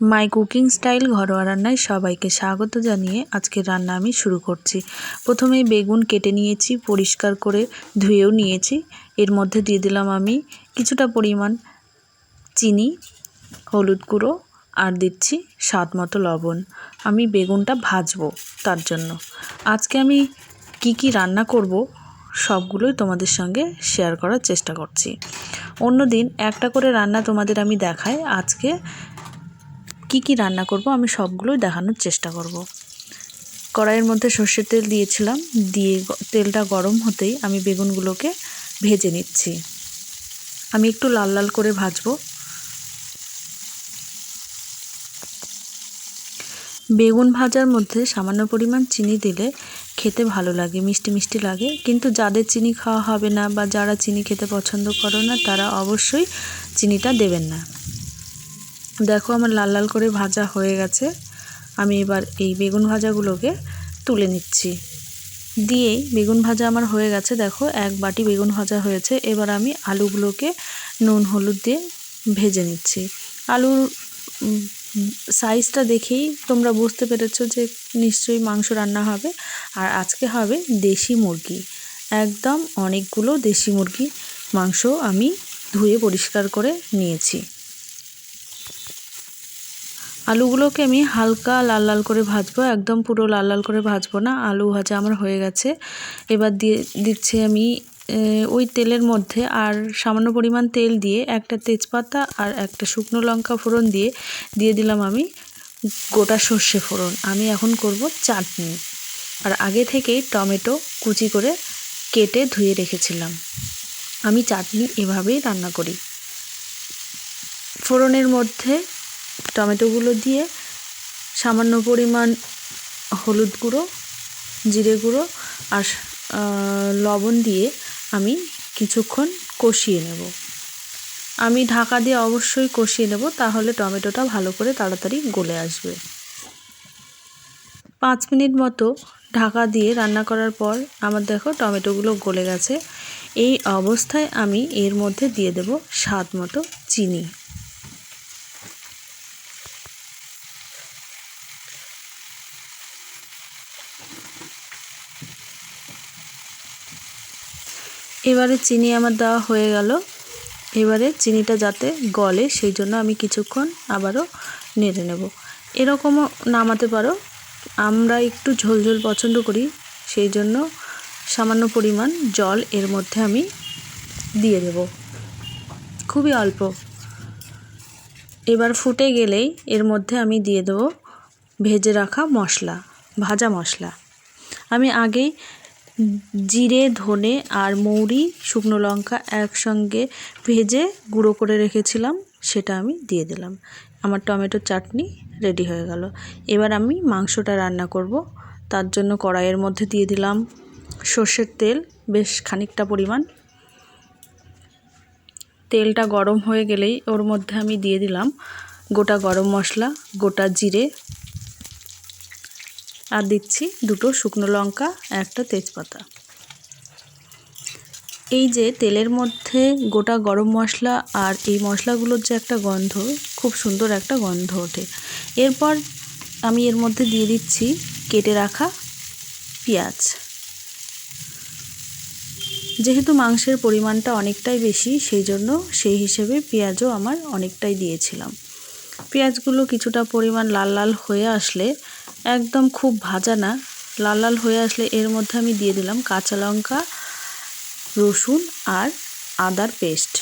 My cooking style ঘরোয়া রান্নায় সবাইকে স্বাগত জানিয়ে আজকের রান্না আমি শুরু করছি। প্রথমেই বেগুন কেটে নিয়েছি, পরিষ্কার করে ধুয়েও নিয়েছি। এর মধ্যে দিয়ে দিলাম আমি কিছুটা পরিমাণ চিনি, হলুদ গুঁড়ো আর দিচ্ছি স্বাদ মতো লবণ। আমি বেগুনটা ভাজবো, তার জন্য আজকে আমি কি রান্না করব সবগুলোই তোমাদের সঙ্গে শেয়ার করার চেষ্টা করছি। অন্যদিন একটা করে রান্না তোমাদের আমি দেখাই, আজকে কি রান্না করব আমি সবগুলোই দেখানোর চেষ্টা করব। কড়াইয়ের মধ্যে সর্ষের তেল দিয়েছিলাম, দিয়ে তেলটা গরম হতেই আমি বেগুনগুলোকে ভেজে নিচ্ছি। আমি একটু লাল লাল করে ভাজবো। বেগুন ভাজার মধ্যে সামান্য পরিমাণ চিনি দিলে খেতে ভালো লাগে, মিষ্টি মিষ্টি লাগে। কিন্তু যাদের চিনি খাওয়া হবে না বা যারা চিনি খেতে পছন্দ করো না, তারা অবশ্যই চিনিটা দেবেন না। দেখো আমার লাল লাল করে ভাজা হয়ে গেছে। আমি এবার এই বেগুন ভাজাগুলোকে তুলে নিচ্ছি। দিয়েই বেগুন ভাজা আমার হয়ে গেছে। দেখো এক বাটি বেগুন ভাজা হয়েছে। এবার আমি আলুগুলোকে নুন হলুদ দিয়ে ভেজে নিচ্ছি। আলুর সাইজটা দেখেই তোমরা বুঝতে পেরেছো যে নিশ্চয়ই মাংস রান্না হবে। আর আজকে হবে দেশি মুরগি, একদম অনেকগুলো দেশি মুরগি মাংস আমি ধুয়ে পরিষ্কার করে নিয়েছি। আলুগুলোকে আমি হালকা লাল লাল করে ভাজবো, একদম পুরো লাল লাল করে ভাজবো না। আলু ভাজা আমার হয়ে গেছে। এবার দিচ্ছি আমি ওই তেলের মধ্যে আর সামান্য পরিমাণ তেল দিয়ে একটা তেজপাতা আর একটা শুকনো লঙ্কা ফোড়ন দিয়ে দিলাম আমি গোটা সর্ষে ফোড়ন। আমি এখন করব চাটনি। আর আগে থেকেই টমেটো কুচি করে কেটে ধুয়ে রেখেছিলাম। আমি চাটনি এভাবেই রান্না করি। ফোড়নের মধ্যে টমেটোগুলো দিয়ে সামান্য পরিমাণ হলুদ গুঁড়ো, জিরে গুঁড়ো আর লবণ দিয়ে আমি কিছুক্ষণ কষিয়ে নেব। আমি ঢাকা দিয়ে অবশ্যই কষিয়ে নেব, তাহলে টমেটোটা ভালো করে তাড়াতাড়ি গলে আসবে। 5 মিনিট মতো ঢাকা দিয়ে রান্না করার পর আমার দেখো টমেটোগুলো গলে গেছে। এই অবস্থায় আমি এর মধ্যে দিয়ে দেব স্বাদ মতো চিনি। এবারে চিনি আমার দেওয়া হয়ে গেল। এবারে চিনিটা যাতে গলে সেই জন্য আমি কিছুক্ষণ আবারও নেড়ে নেব। এরকমও নামাতে পারো, আমরা একটু ঝোল ঝোল পছন্দ করি, সেই জন্য সামান্য পরিমাণ জল এর মধ্যে আমি দিয়ে দেব, খুবই অল্প। এবার ফুটে গেলেই এর মধ্যে আমি দিয়ে দেব ভেজে রাখা মশলা, ভাজা মশলা। আমি আগেই জিরে, ধনে আর মৌরি, শুকনো লঙ্কা একসঙ্গে ভেজে গুঁড়ো করে রেখেছিলাম, সেটা আমি দিয়ে দিলাম। আমার টমেটো চাটনি রেডি হয়ে গেল। এবার আমি মাংসটা রান্না করব। তার জন্য কড়াইয়ের মধ্যে দিয়ে দিলাম সর্ষের তেল, বেশ খানিকটা পরিমাণ। তেলটা গরম হয়ে গেলেই ওর মধ্যে আমি দিয়ে দিলাম গোটা গরম মশলা, গোটা জিরে আর দিচ্ছি 2টো শুকনো লঙ্কা, একটা তেজপাতা। এই যে তেলের মধ্যে গোটা গরম মশলা আর এই মশলাগুলোর যে একটা গন্ধ, খুব সুন্দর একটা গন্ধ ওঠে। এরপর আমি এর মধ্যে দিয়ে দিচ্ছি কেটে রাখা পেঁয়াজ। যেহেতু মাংসের পরিমাণটা অনেকটাই বেশি, সেই জন্য সেই হিসেবে পেঁয়াজও আমার অনেকটাই দিয়েছিলাম। পেঁয়াজগুলো কিছুটা পরিমাণ লাল লাল হয়ে আসলে, একদম খুব ভাজা না, লাল লাল হয়ে আসলে এর মধ্যে আমি দিয়ে দিলাম কাঁচা লঙ্কা, রসুন আর আদার পেস্ট।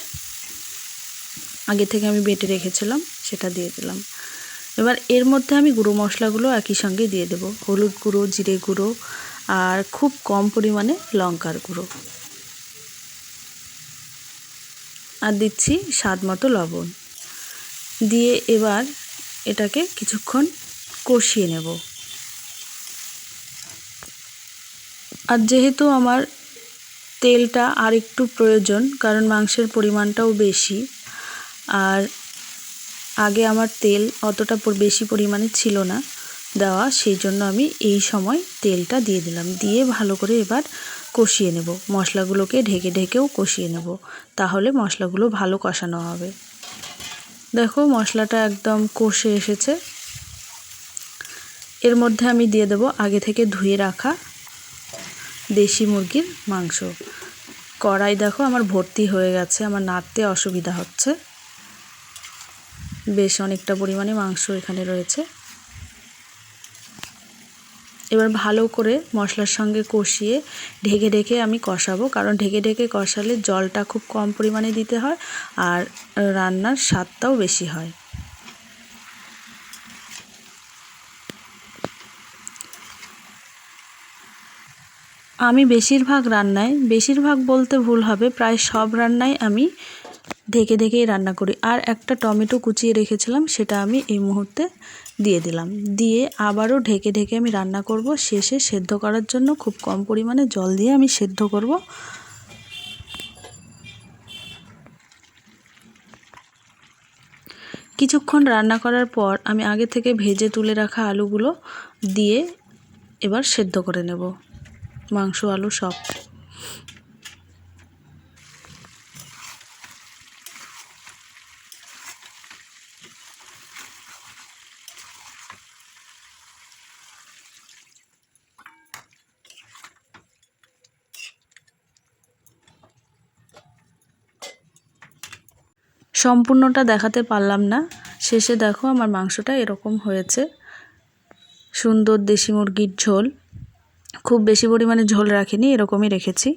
আগে থেকে আমি বেটে রেখেছিলাম, সেটা দিয়ে দিলাম। এবার এর মধ্যে আমি গুঁড়ো মশলাগুলো একই সঙ্গে দিয়ে দেব, হলুদ গুঁড়ো, জিরে গুঁড়ো আর খুব কম পরিমাণে লঙ্কার গুঁড়ো, আর দিচ্ছি স্বাদ মতো লবণ। দিয়ে এবার এটাকে কিছুক্ষণ কষিয়ে নেব। আর যেহেতু আমার তেলটা আর একটু প্রয়োজন, কারণ মাংসের পরিমাণটাও বেশি, আর আগে আমার তেল অতটা বেশি পরিমাণে ছিল না দেওয়া, সেই জন্য আমি এই সময় তেলটা দিয়ে দিলাম। দিয়ে ভালো করে এবার কষিয়ে নেব, মশলাগুলোকে ঢেকে ঢেকেও কষিয়ে নেব, তাহলে মশলাগুলো ভালো কষানো হবে। দেখো মশলাটা একদম কষে এসেছে। এর মধ্যে আমি দিয়ে দেব আগে থেকে ধুয়ে রাখা দেশি মুরগির মাংস। কড়াই দেখো আমার ভর্তি হয়ে গেছে, আমার নাড়তে অসুবিধা হচ্ছে। বেশ অনেকটা পরিমাণে মাংস এখানে রয়েছে। এবার ভালো করে মশলার সঙ্গে কষিয়ে ঢেকে ঢেকে আমি কষাবো, কারণ ঢেকে ঢেকে কষালে জলটা খুব কম পরিমাণে দিতে হয় আর রান্নার স্বাদটাও বেশি হয়। আমি বেশিরভাগ বলতে ভুল হবে, প্রায় সব রান্নায় আমি ঢেকে ঢেকেই রান্না করি। আর একটা টমেটো কুচিয়ে রেখেছিলাম, সেটা আমি এই মুহূর্তে দিয়ে দিলাম। দিয়ে আবারও ঢেকে ঢেকে আমি রান্না করব। শেষে সেদ্ধ করার জন্য খুব কম পরিমাণে জল দিয়ে আমি সেদ্ধ করব। কিছুক্ষণ রান্না করার পর আমি আগে থেকে ভেজে তুলে রাখা আলুগুলো দিয়ে এবার সেদ্ধ করে নেব, মাংস আলু সব। সম্পূর্ণটা দেখাতে পারলাম না, শেষে দেখো আমার মাংসটা এরকম হয়েছে। সুন্দর দেশি মুরগির ঝোল, খুব বেশি পরিমাণে ঝোল রাখিনি, এরকমই রেখেছি।